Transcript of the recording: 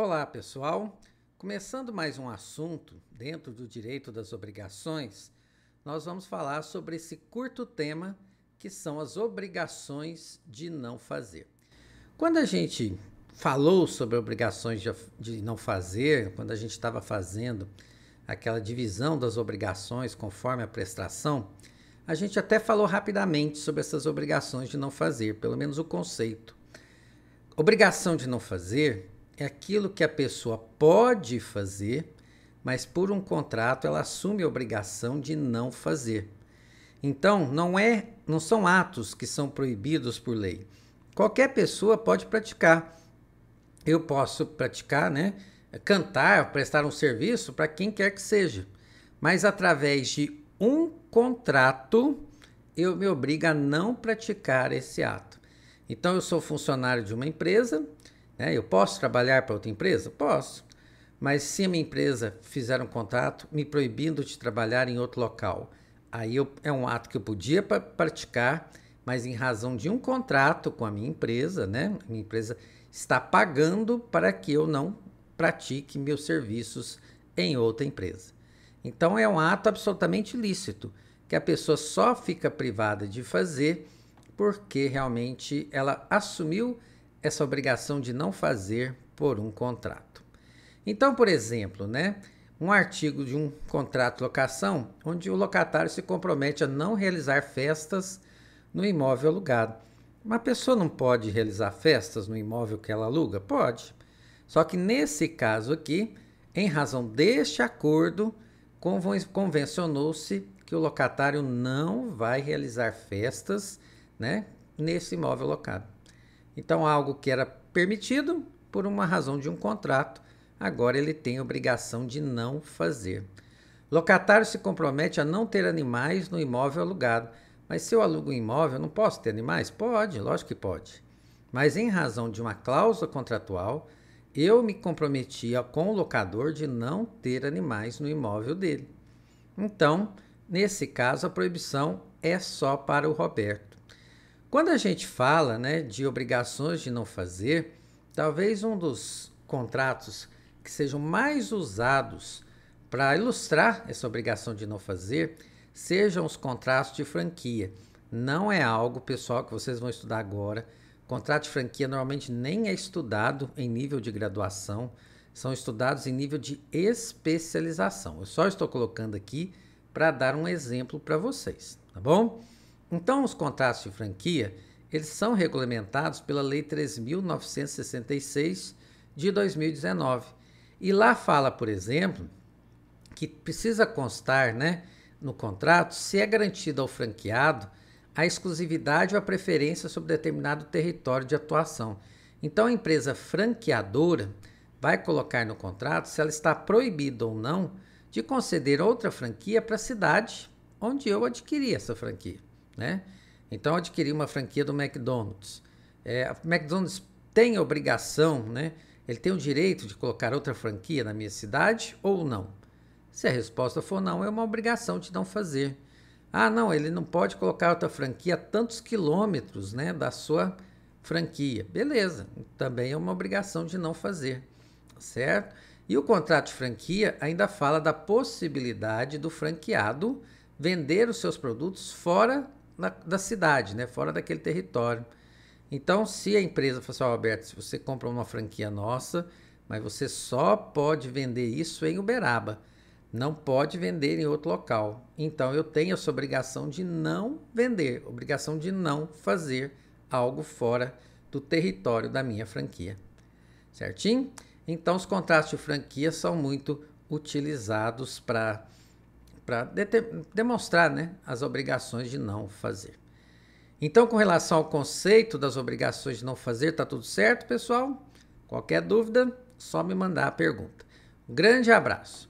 Olá, pessoal. Começando mais um assunto dentro do direito das obrigações, nós vamos falar sobre esse curto tema que são as obrigações de não fazer. Quando a gente falou sobre obrigações de não fazer, quando a gente estava fazendo aquela divisão das obrigações conforme a prestação, a gente até falou rapidamente sobre essas obrigações de não fazer, pelo menos o conceito. Obrigação de não fazer é aquilo que a pessoa pode fazer, mas por um contrato ela assume a obrigação de não fazer. Então, não são atos que são proibidos por lei. Qualquer pessoa pode praticar. Eu posso praticar, cantar, prestar um serviço para quem quer que seja. Mas através de um contrato, eu me obrigo a não praticar esse ato. Então, eu sou funcionário de uma empresa, eu posso trabalhar para outra empresa? Posso. Mas se a minha empresa fizer um contrato me proibindo de trabalhar em outro local, aí é um ato que eu podia praticar, mas em razão de um contrato com a minha empresa, a minha empresa está pagando para que eu não pratique meus serviços em outra empresa. Então é um ato absolutamente ilícito, que a pessoa só fica privada de fazer porque realmente ela assumiu essa obrigação de não fazer por um contrato. Então, por exemplo, um artigo de um contrato de locação, onde o locatário se compromete a não realizar festas no imóvel alugado. Uma pessoa não pode realizar festas no imóvel que ela aluga? Pode. Só que nesse caso aqui, em razão deste acordo, convencionou-se que o locatário não vai realizar festas, nesse imóvel alocado. Então, algo que era permitido por uma razão de um contrato, agora ele tem a obrigação de não fazer. Locatário se compromete a não ter animais no imóvel alugado. Mas se eu alugo um imóvel, não posso ter animais? Pode, lógico que pode. Mas em razão de uma cláusula contratual, eu me comprometia com o locador de não ter animais no imóvel dele. Então, nesse caso, a proibição é só para o Roberto. Quando a gente fala de obrigações de não fazer, talvez um dos contratos que sejam mais usados para ilustrar essa obrigação de não fazer sejam os contratos de franquia. Não é algo, pessoal, que vocês vão estudar agora. Contrato de franquia normalmente nem é estudado em nível de graduação, são estudados em nível de especialização. Eu só estou colocando aqui para dar um exemplo para vocês, tá bom? Então, os contratos de franquia, eles são regulamentados pela Lei 3.966 de 2019. E lá fala, por exemplo, que precisa constar, no contrato, se é garantida ao franqueado a exclusividade ou a preferência sobre determinado território de atuação. Então, a empresa franqueadora vai colocar no contrato se ela está proibida ou não de conceder outra franquia para a cidade onde eu adquiri essa franquia. Então, eu adquiri uma franquia do McDonald's. O McDonald's tem a obrigação, ele tem o direito de colocar outra franquia na minha cidade ou não? Se a resposta for não, é uma obrigação de não fazer. Ah, não, ele não pode colocar outra franquia a tantos quilômetros, da sua franquia. Beleza, também é uma obrigação de não fazer, certo? E o contrato de franquia ainda fala da possibilidade do franqueado vender os seus produtos fora da cidade, fora daquele território. Então, se a empresa falar assim, Alberto, se você compra uma franquia nossa, mas você só pode vender isso em Uberaba, não pode vender em outro local. Então, eu tenho essa obrigação de não vender, obrigação de não fazer algo fora do território da minha franquia. Certinho? Então, os contratos de franquia são muito utilizados para demonstrar as obrigações de não fazer. Então, com relação ao conceito das obrigações de não fazer, tá tudo certo, pessoal? Qualquer dúvida, só me mandar a pergunta. Um grande abraço.